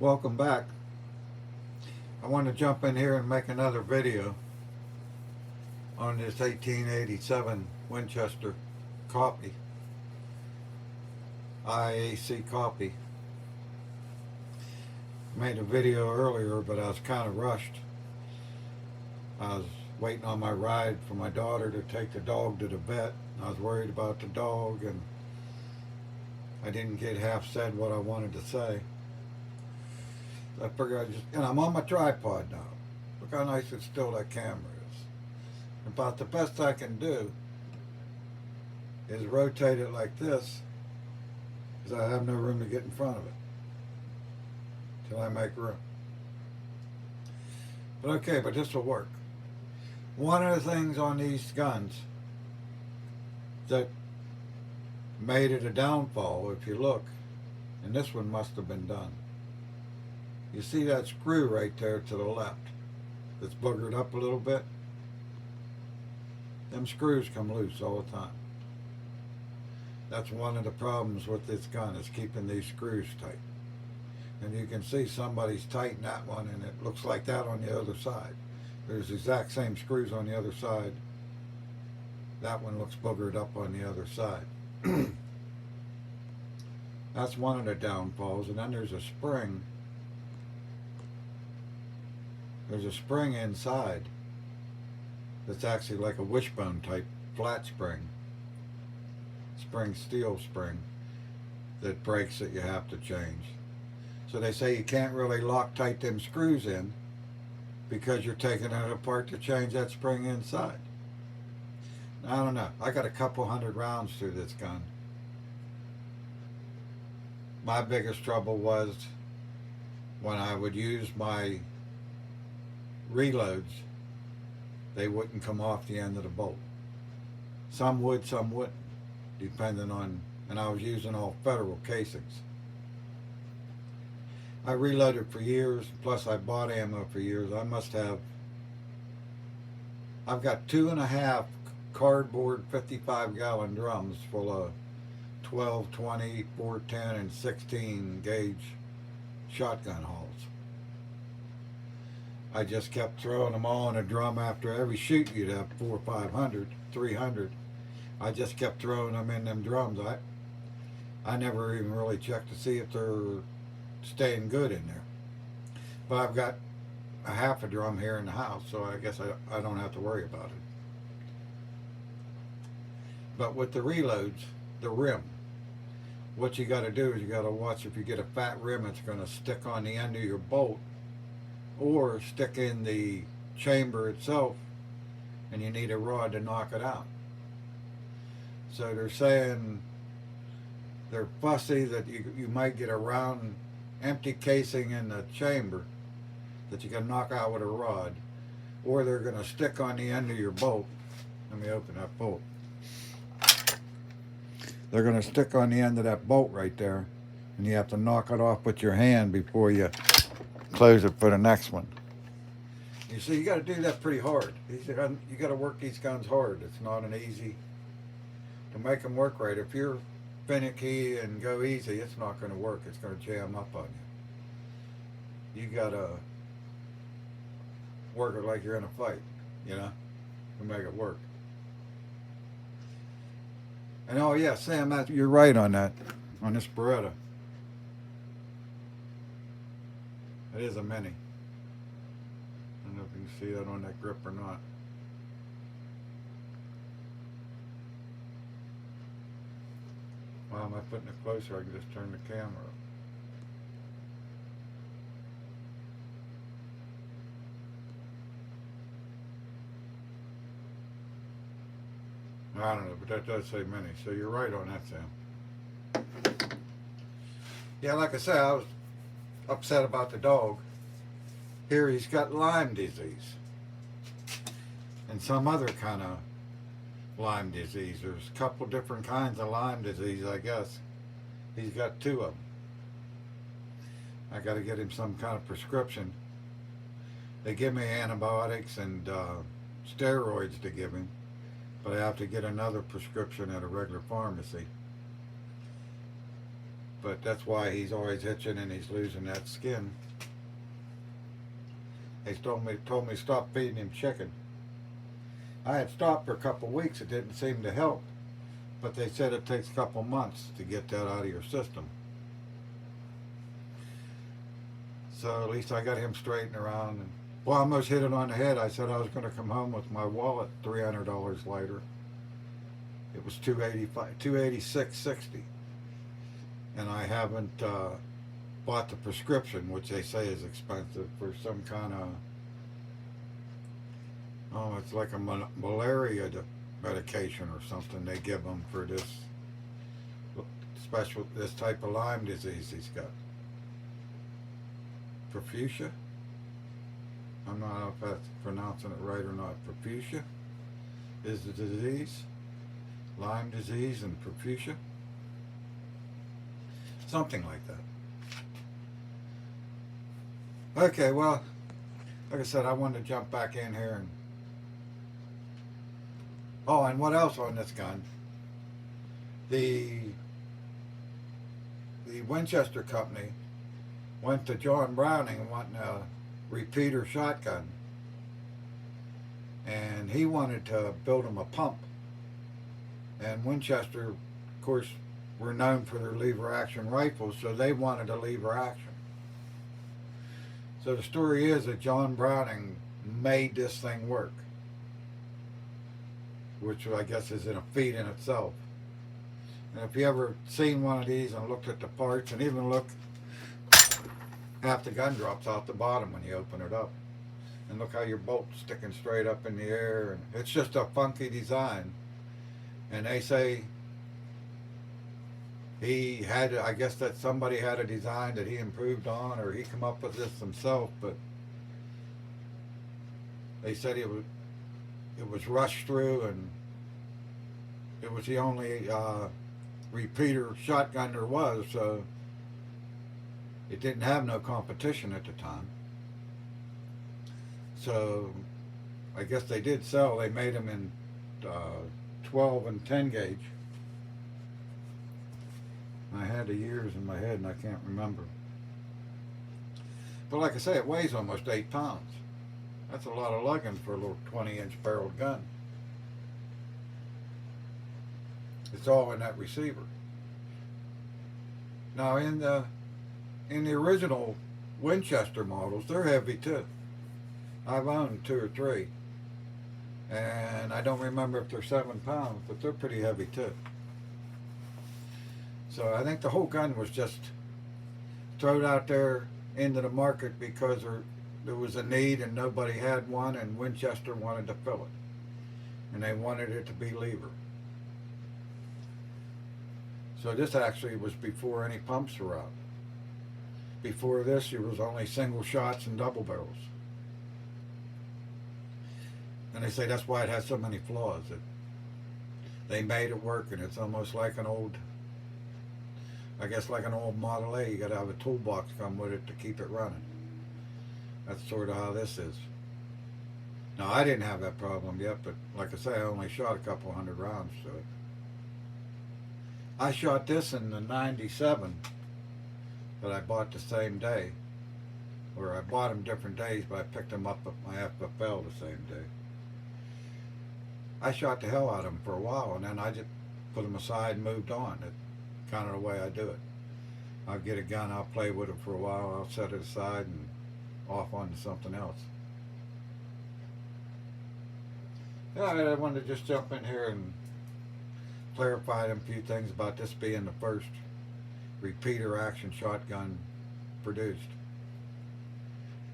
Welcome back. I want to jump in here and make another video on this 1887 Winchester copy, IAC copy. Made a video earlier, but I was kind of rushed. I was waiting on my ride for my daughter to take the dog to the vet. I was worried about the dog, and I didn't get half said what I wanted to say. I figured and I'm on my tripod now. Look how nice and still that camera is. About the best I can do is rotate it like this, because I have no room to get in front of it till I make room. But okay, but this will work. One of the things on these guns that made it a downfall, if you look, and this one must have been done. You see that screw right there to the left that's boogered up a little bit? Them screws come loose all the time. That's one of the problems with this gun, is keeping these screws tight. And you can see somebody's tightened that one, and it looks like that on the other side. There's the exact same screws on the other side. That one looks boogered up on the other side. That's one of the downfalls. And then there's a spring. There's a spring inside that's actually like a wishbone type flat spring. Steel spring that breaks that you have to change. So they say you can't really lock tight them screws in because you're taking it apart to change that spring inside. I don't know. I got a couple hundred rounds through this gun. My biggest trouble was when I would use my reloads, they wouldn't come off the end of the bolt. Some would, some wouldn't, depending on, and I was using all federal casings. I reloaded for years, plus I bought ammo for years. I've got 2.5 cardboard 55-gallon drums full of 12, 20, 410, and 16 gauge shotgun hulls. I just kept throwing them all in a drum. After every shoot, you'd have 400, 500, 300. I just kept throwing them in them drums. I never even really checked to see if they're staying good in there. But I've got a half a drum here in the house, so I guess I don't have to worry about it. But with the reloads, the rim, what you got to do is you got to watch if you get a fat rim, it's going to stick on the end of your bolt or stick in the chamber itself, and you need a rod to knock it out. So they're saying they're fussy that you might get a round empty casing in the chamber that you can knock out with a rod, or they're going to stick on the end of your bolt. Let me open that bolt. They're going to stick on the end of that bolt right there, and you have to knock it off with your hand before you close it for the next one. You see, you got to do that pretty hard. You got to work these guns hard. It's not an easy to make them work right. If you're finicky and go easy, it's not going to work. It's going to jam up on you. You got to work it like you're in a fight, to make it work. And oh yeah, Sam, you're right on that, on this Beretta. It is a mini. I don't know if you can see that on that grip or not. Wow, am I putting it closer? I can just turn the camera up. I don't know, but that does say mini, so you're right on that, Sam. Yeah, like I said, I was upset about the dog. Here he's got Lyme disease and some other kind of Lyme disease. There's a couple different kinds of Lyme disease, I guess. He's got 2 of them. I got to get him some kind of prescription. They give me antibiotics and steroids to give him, but I have to get another prescription at a regular pharmacy. But that's why he's always itching and he's losing that skin. They told me stop feeding him chicken. I had stopped for a couple of weeks. It didn't seem to help. But they said it takes a couple months to get that out of your system. So at least I got him straightened around. And, well, I almost hit it on the head. I said I was going to come home with my wallet $300 later. It was $286.60, and I haven't bought the prescription, which they say is expensive for some kind of, oh, it's like a malaria medication or something they give them for this this type of Lyme disease he's got. Profusia? I'm not know if that's pronouncing it right or not. Profusia is the disease. Lyme disease and profusia. Something like that. Okay, well, like I said, I wanted to jump back in here and... Oh, and what else on this gun? The Winchester company went to John Browning wanting a repeater shotgun, and he wanted to build him a pump. And Winchester, of course, were known for their lever action rifles, so they wanted a lever action. So the story is that John Browning made this thing work, which I guess is in a feat in itself. And if you ever seen one of these and looked at the parts, and even look, half the gun drops off the bottom when you open it up. And look how your bolt's sticking straight up in the air. And it's just a funky design. And they say he had, I guess that somebody had a design that he improved on, or he come up with this himself, but they said it was rushed through, and it was the only repeater shotgun there was, so it didn't have no competition at the time. So I guess they did sell. They made them in 12 and 10 gauge. I had the years in my head and I can't remember. But like I say, it weighs almost 8 pounds. That's a lot of lugging for a little 20-inch barreled gun. It's all in that receiver. Now in the original Winchester models, they're heavy too. I've owned 2 or 3. And I don't remember if they're 7 pounds, but they're pretty heavy too. So I think the whole gun was just thrown out there into the market because there was a need and nobody had one, and Winchester wanted to fill it. And they wanted it to be lever. So this actually was before any pumps were out. Before this, it was only single shots and double barrels. And they say that's why it has so many flaws. They made it work, and it's almost like an old, I guess like an old Model A. You got to have a toolbox come with it to keep it running. That's sort of how this is. Now, I didn't have that problem yet, but like I say, I only shot a couple hundred rounds to it. I shot this in the 97 that I bought the same day. Or I bought them different days, but I picked them up at my FFL the same day. I shot the hell out of them for a while, and then I just put them aside and moved on. It's kind of the way I do it. I'll get a gun, I'll play with it for a while, I'll set it aside and off onto something else. Yeah, I wanted to just jump in here and clarify a few things about this being the first repeater action shotgun produced,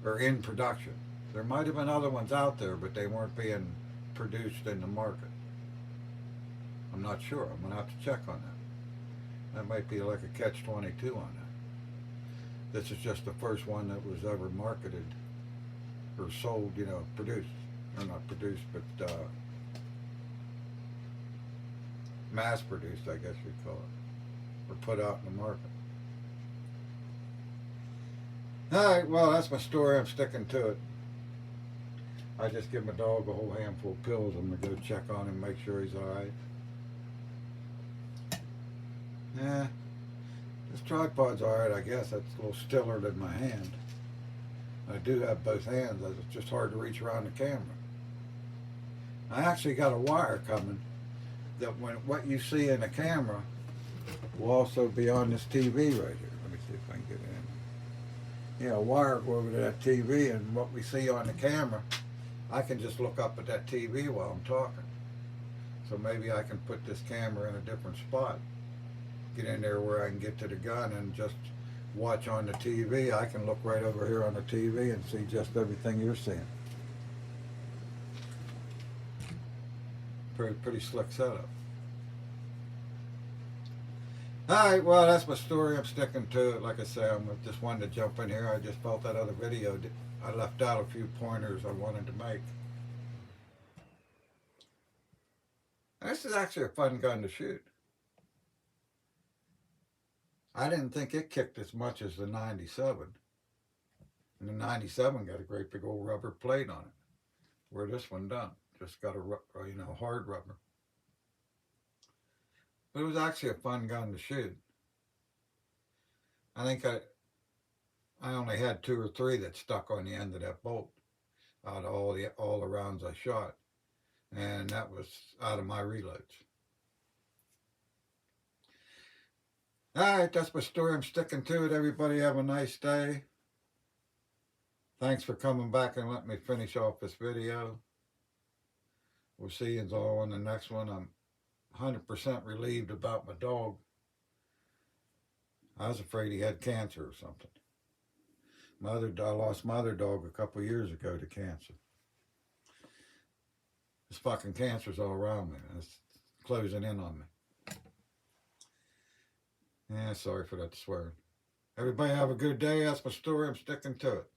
or in production. There might have been other ones out there, but they weren't being produced in the market. I'm not sure. I'm gonna have to check on that. That might be like a catch-22 on that. This is just the first one that was ever marketed or sold, you know, produced, or not produced, but mass produced, I guess you'd call it, or put out in the market. Alright, well, that's my story. I'm sticking to it. I just give my dog a whole handful of pills. I'm going to go check on him, make sure he's alright. Yeah, this tripod's alright, I guess. It's a little stiller than my hand. I do have both hands. It's just hard to reach around the camera. I actually got a wire coming that when what you see in the camera will also be on this TV right here. Let me see if I can get it in. Yeah, a wire go over to that TV, and what we see on the camera, I can just look up at that TV while I'm talking. So maybe I can put this camera in a different spot. Get in there where I can get to the gun and just watch on the TV. I can look right over here on the TV and see just everything you're seeing. Pretty slick setup. Alright, well, that's my story. I'm sticking to it. Like I say, I just wanted to jump in here. I just felt that other video, I left out a few pointers I wanted to make. And this is actually a fun gun to shoot. I didn't think it kicked as much as the 97. And the 97 got a great big old rubber plate on it, where this one doesn't. Just got a hard rubber. But it was actually a fun gun to shoot. I think I only had 2 or 3 that stuck on the end of that bolt out of all the rounds I shot, and that was out of my reloads. All right, that's my story. I'm sticking to it. Everybody have a nice day. Thanks for coming back and letting me finish off this video. We'll see you all on the next one. I'm 100% relieved about my dog. I was afraid he had cancer or something. I lost my other dog a couple of years ago to cancer. This fucking cancer's all around me. It's closing in on me. Yeah, sorry for that swearing. Everybody have a good day. That's my story. I'm sticking to it.